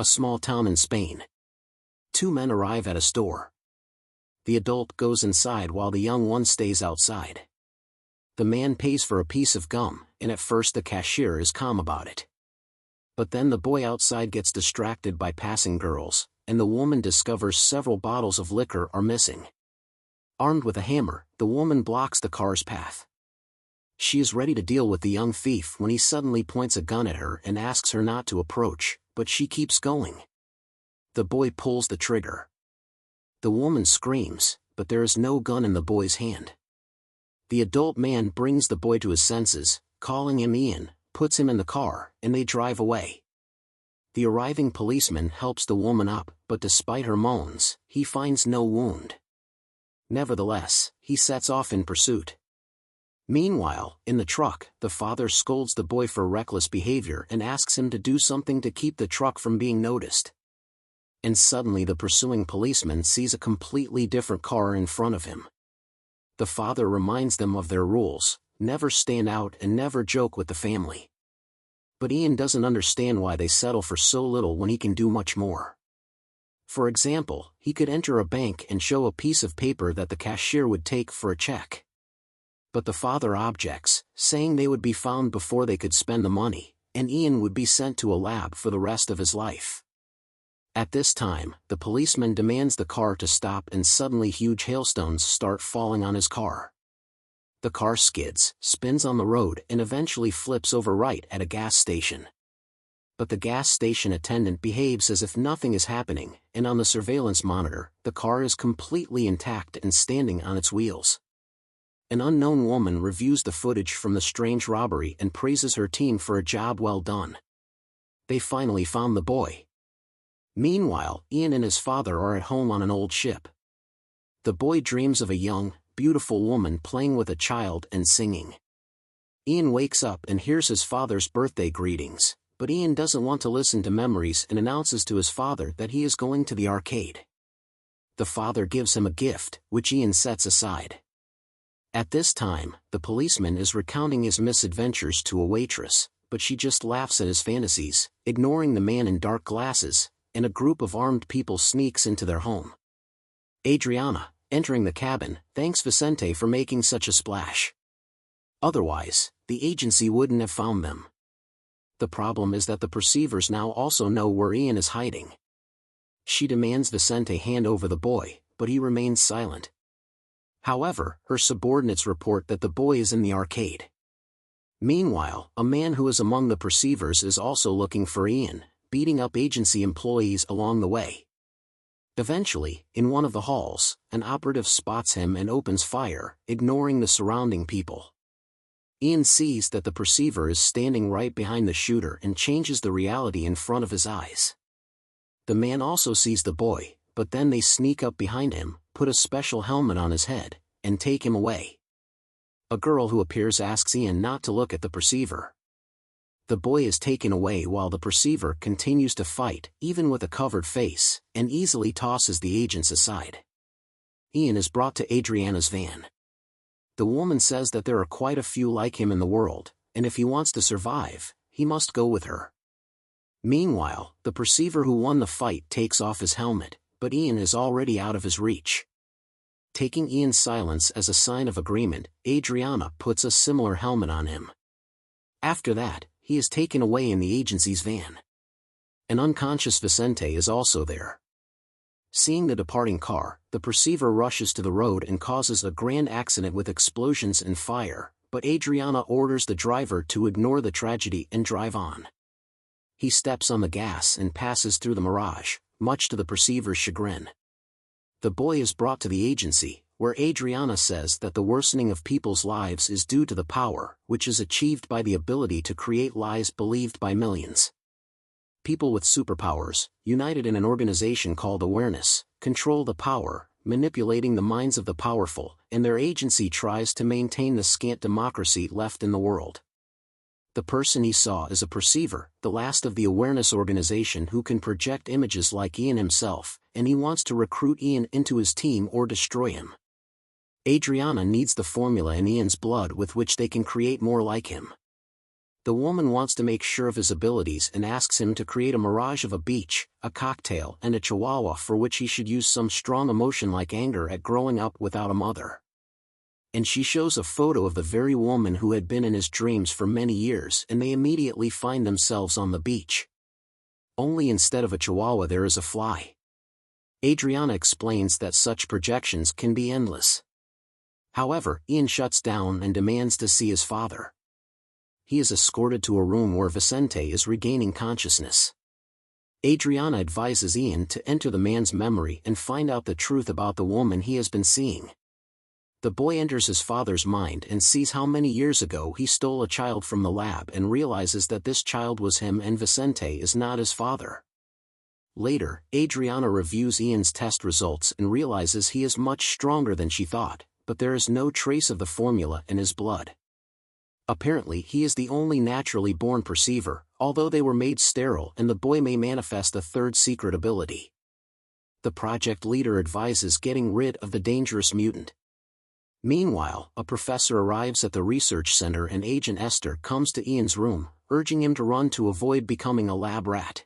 a small town in Spain. Two men arrive at a store. The adult goes inside while the young one stays outside. The man pays for a piece of gum, and at first the cashier is calm about it. But then the boy outside gets distracted by passing girls, and the woman discovers several bottles of liquor are missing. Armed with a hammer, the woman blocks the car's path. She is ready to deal with the young thief when he suddenly points a gun at her and asks her not to approach, but she keeps going. The boy pulls the trigger. The woman screams, but there is no gun in the boy's hand. The adult man brings the boy to his senses, calling him Ian, puts him in the car, and they drive away. The arriving policeman helps the woman up, but despite her moans, he finds no wound. Nevertheless, he sets off in pursuit. Meanwhile, in the truck, the father scolds the boy for reckless behavior and asks him to do something to keep the truck from being noticed. And suddenly the pursuing policeman sees a completely different car in front of him. The father reminds them of their rules: never stand out and never joke with the family. But Ian doesn't understand why they settle for so little when he can do much more. For example, he could enter a bank and show a piece of paper that the cashier would take for a check. But the father objects, saying they would be found before they could spend the money, and Ian would be sent to a lab for the rest of his life. At this time, the policeman demands the car to stop, and suddenly huge hailstones start falling on his car. The car skids, spins on the road, and eventually flips over right at a gas station. But the gas station attendant behaves as if nothing is happening, and on the surveillance monitor, the car is completely intact and standing on its wheels. An unknown woman reviews the footage from the strange robbery and praises her team for a job well done. They finally found the boy. Meanwhile, Ian and his father are at home on an old ship. The boy dreams of a young, beautiful woman playing with a child and singing. Ian wakes up and hears his father's birthday greetings, but Ian doesn't want to listen to memories and announces to his father that he is going to the arcade. The father gives him a gift, which Ian sets aside. At this time, the policeman is recounting his misadventures to a waitress, but she just laughs at his fantasies, ignoring the man in dark glasses, and a group of armed people sneaks into their home. Adriana, entering the cabin, thanks Vicente for making such a splash. Otherwise, the agency wouldn't have found them. The problem is that the perceivers now also know where Ian is hiding. She demands Vicente hand over the boy, but he remains silent. However, her subordinates report that the boy is in the arcade. Meanwhile, a man who is among the perceivers is also looking for Ian, beating up agency employees along the way. Eventually, in one of the halls, an operative spots him and opens fire, ignoring the surrounding people. Ian sees that the perceiver is standing right behind the shooter and changes the reality in front of his eyes. The man also sees the boy, but then they sneak up behind him, put a special helmet on his head, and take him away. A girl who appears asks Ian not to look at the perceiver. The boy is taken away while the perceiver continues to fight, even with a covered face, and easily tosses the agents aside. Ian is brought to Adriana's van. The woman says that there are quite a few like him in the world, and if he wants to survive, he must go with her. Meanwhile, the perceiver who won the fight takes off his helmet, but Ian is already out of his reach. Taking Ian's silence as a sign of agreement, Adriana puts a similar helmet on him. After that, he is taken away in the agency's van. An unconscious Vicente is also there. Seeing the departing car, the perceiver rushes to the road and causes a grand accident with explosions and fire, but Adriana orders the driver to ignore the tragedy and drive on. He steps on the gas and passes through the mirage, much to the perceiver's chagrin. The boy is brought to the agency, where Adriana says that the worsening of people's lives is due to the power, which is achieved by the ability to create lies believed by millions. People with superpowers, united in an organization called Awearness, control the power, manipulating the minds of the powerful, and their agency tries to maintain the scant democracy left in the world. The person he saw is a perceiver, the last of the Awearness organization who can project images like Ian himself, and he wants to recruit Ian into his team or destroy him. Adriana needs the formula in Ian's blood with which they can create more like him. The woman wants to make sure of his abilities and asks him to create a mirage of a beach, a cocktail and a chihuahua, for which he should use some strong emotion like anger at growing up without a mother. And she shows a photo of the very woman who had been in his dreams for many years, and they immediately find themselves on the beach. Only instead of a chihuahua there is a fly. Adriana explains that such projections can be endless. However, Ian shuts down and demands to see his father. He is escorted to a room where Vicente is regaining consciousness. Adriana advises Ian to enter the man's memory and find out the truth about the woman he has been seeing. The boy enters his father's mind and sees how many years ago he stole a child from the lab and realizes that this child was him and Vicente is not his father. Later, Adriana reviews Ian's test results and realizes he is much stronger than she thought, but there is no trace of the formula in his blood. Apparently he is the only naturally born perceiver, although they were made sterile and the boy may manifest a third secret ability. The project leader advises getting rid of the dangerous mutant. Meanwhile, a professor arrives at the research center and Agent Esther comes to Ian's room, urging him to run to avoid becoming a lab rat.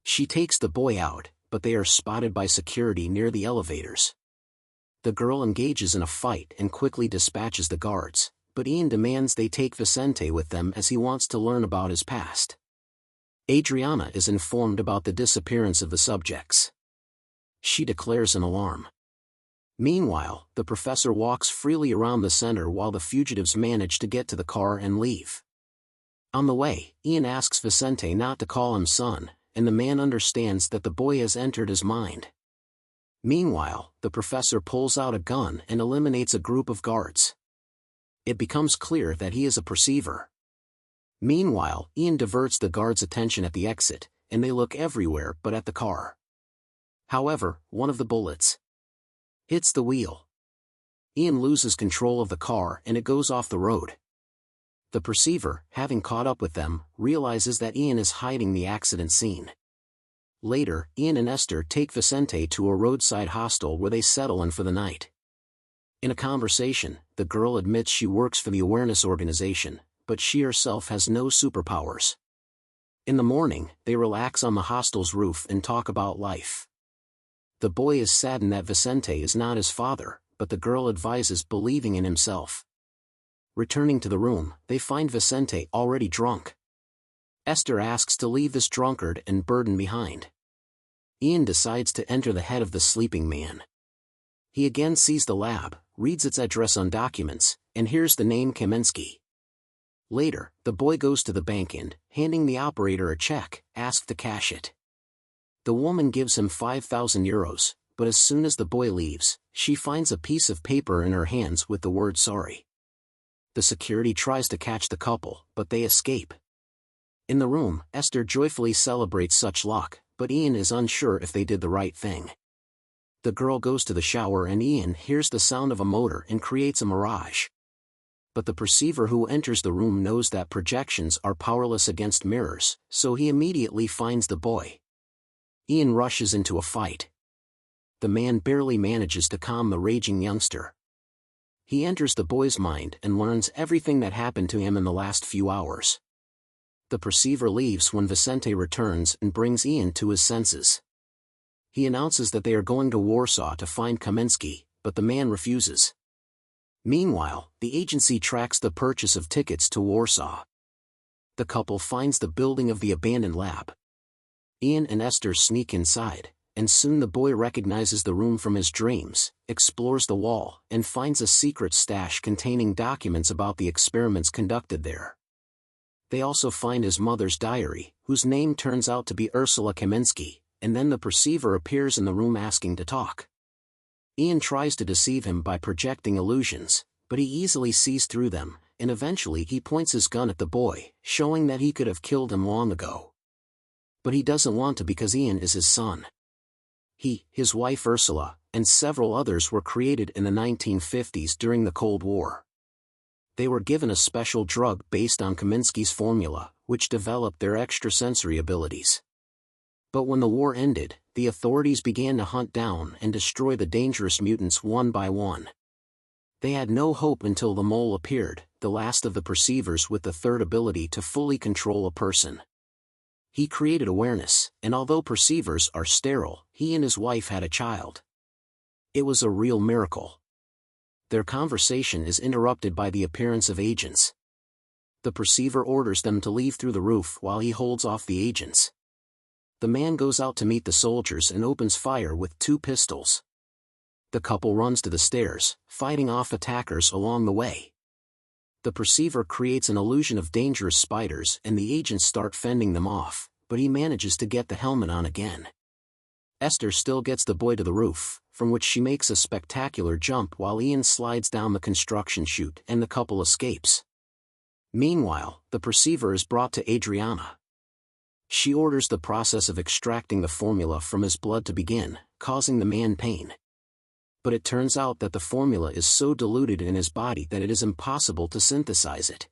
She takes the boy out, but they are spotted by security near the elevators. The girl engages in a fight and quickly dispatches the guards, but Ian demands they take Vicente with them as he wants to learn about his past. Adriana is informed about the disappearance of the subjects. She declares an alarm. Meanwhile, the professor walks freely around the center while the fugitives manage to get to the car and leave. On the way, Ian asks Vicente not to call him son, and the man understands that the boy has entered his mind. Meanwhile, the professor pulls out a gun and eliminates a group of guards. It becomes clear that he is a perceiver. Meanwhile, Ian diverts the guards' attention at the exit, and they look everywhere but at the car. However, one of the bullets hits the wheel. Ian loses control of the car and it goes off the road. The perceiver, having caught up with them, realizes that Ian is hiding the accident scene. Later, Ian and Esther take Vicente to a roadside hostel where they settle in for the night. In a conversation, the girl admits she works for the Awearness organization, but she herself has no superpowers. In the morning, they relax on the hostel's roof and talk about life. The boy is saddened that Vicente is not his father, but the girl advises believing in himself. Returning to the room, they find Vicente already drunk. Esther asks to leave this drunkard and burden behind. Ian decides to enter the head of the sleeping man. He again sees the lab, reads its address on documents, and hears the name Kaminsky. Later, the boy goes to the bank and, handing the operator a check, asks to cash it. The woman gives him 5,000 euros, but as soon as the boy leaves, she finds a piece of paper in her hands with the word sorry. The security tries to catch the couple, but they escape. In the room, Esther joyfully celebrates such luck, but Ian is unsure if they did the right thing. The girl goes to the shower and Ian hears the sound of a motor and creates a mirage. But the perceiver who enters the room knows that projections are powerless against mirrors, so he immediately finds the boy. Ian rushes into a fight. The man barely manages to calm the raging youngster. He enters the boy's mind and learns everything that happened to him in the last few hours. The perceiver leaves when Vicente returns and brings Ian to his senses. He announces that they are going to Warsaw to find Kaminsky, but the man refuses. Meanwhile, the agency tracks the purchase of tickets to Warsaw. The couple finds the building of the abandoned lab. Ian and Esther sneak inside, and soon the boy recognizes the room from his dreams, explores the wall, and finds a secret stash containing documents about the experiments conducted there. They also find his mother's diary, whose name turns out to be Ursula Kaminsky, and then the perceiver appears in the room asking to talk. Ian tries to deceive him by projecting illusions, but he easily sees through them, and eventually he points his gun at the boy, showing that he could have killed him long ago. But he doesn't want to because Ian is his son. He, his wife Ursula, and several others were created in the 1950s during the Cold War. They were given a special drug based on Kaminsky's formula, which developed their extrasensory abilities. But when the war ended, the authorities began to hunt down and destroy the dangerous mutants one by one. They had no hope until the mole appeared, the last of the perceivers with the third ability to fully control a person. He created awareness, and although perceivers are sterile, he and his wife had a child. It was a real miracle. Their conversation is interrupted by the appearance of agents. The perceiver orders them to leave through the roof while he holds off the agents. The man goes out to meet the soldiers and opens fire with 2 pistols. The couple runs to the stairs, fighting off attackers along the way. The perceiver creates an illusion of dangerous spiders and the agents start fending them off, but he manages to get the helmet on again. Esther still gets the boy to the roof, from which she makes a spectacular jump while Ian slides down the construction chute and the couple escapes. Meanwhile, the perceiver is brought to Adriana. She orders the process of extracting the formula from his blood to begin, causing the man pain. But it turns out that the formula is so diluted in his body that it is impossible to synthesize it.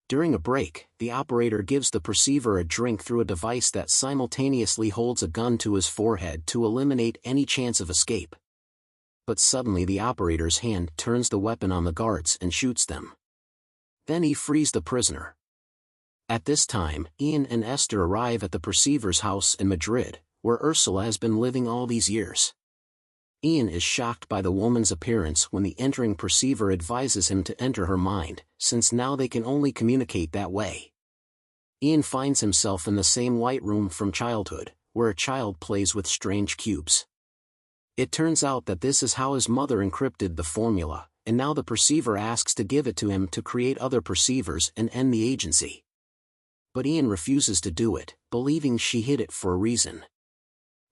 During a break, the operator gives the perceiver a drink through a device that simultaneously holds a gun to his forehead to eliminate any chance of escape. But suddenly the operator's hand turns the weapon on the guards and shoots them. Then he frees the prisoner. At this time, Ian and Esther arrive at the perceiver's house in Madrid, where Ursula has been living all these years. Ian is shocked by the woman's appearance when the entering perceiver advises him to enter her mind, since now they can only communicate that way. Ian finds himself in the same white room from childhood, where a child plays with strange cubes. It turns out that this is how his mother encrypted the formula, and now the perceiver asks to give it to him to create other perceivers and end the agency. But Ian refuses to do it, believing she hid it for a reason.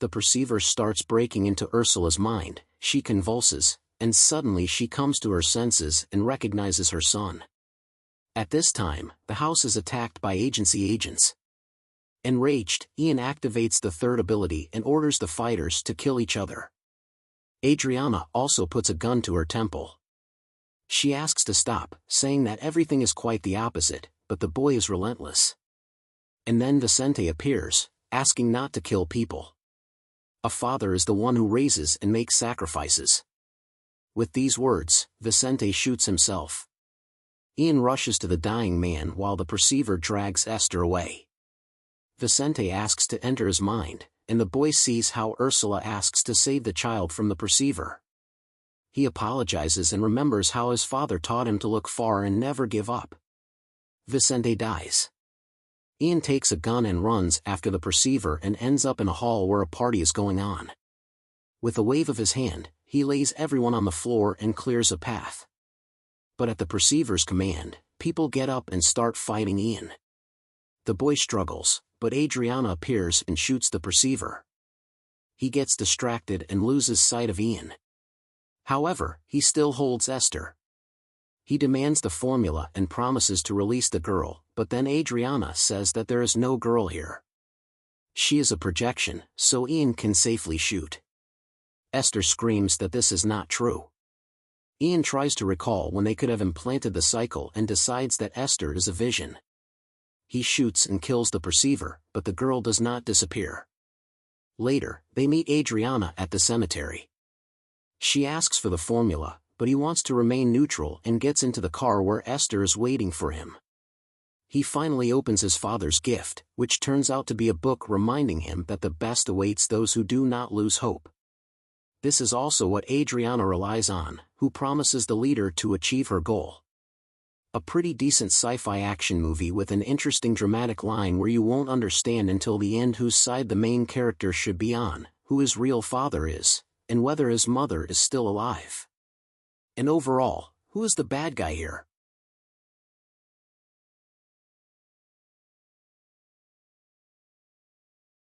The perceiver starts breaking into Ursula's mind, she convulses, and suddenly she comes to her senses and recognizes her son. At this time, the house is attacked by agency agents. Enraged, Ian activates the third ability and orders the fighters to kill each other. Adriana also puts a gun to her temple. She asks to stop, saying that everything is quite the opposite, but the boy is relentless. And then Vicente appears, asking not to kill people. A father is the one who raises and makes sacrifices. With these words, Vicente shoots himself. Ian rushes to the dying man while the perceiver drags Esther away. Vicente asks to enter his mind, and the boy sees how Ursula asks to save the child from the perceiver. He apologizes and remembers how his father taught him to look far and never give up. Vicente dies. Ian takes a gun and runs after the perceiver and ends up in a hall where a party is going on. With a wave of his hand, he lays everyone on the floor and clears a path. But at the perceiver's command, people get up and start fighting Ian. The boy struggles, but Adriana appears and shoots the perceiver. He gets distracted and loses sight of Ian. However, he still holds Esther. He demands the formula and promises to release the girl, but then Adriana says that there is no girl here. She is a projection, so Ian can safely shoot. Esther screams that this is not true. Ian tries to recall when they could have implanted the cycle and decides that Esther is a vision. He shoots and kills the perceiver, but the girl does not disappear. Later, they meet Adriana at the cemetery. She asks for the formula, but he wants to remain neutral and gets into the car where Esther is waiting for him. He finally opens his father's gift, which turns out to be a book reminding him that the best awaits those who do not lose hope. This is also what Adriana relies on, who promises the leader to achieve her goal. A pretty decent sci-fi action movie with an interesting dramatic line where you won't understand until the end whose side the main character should be on, who his real father is, and whether his mother is still alive. And overall, who is the bad guy here?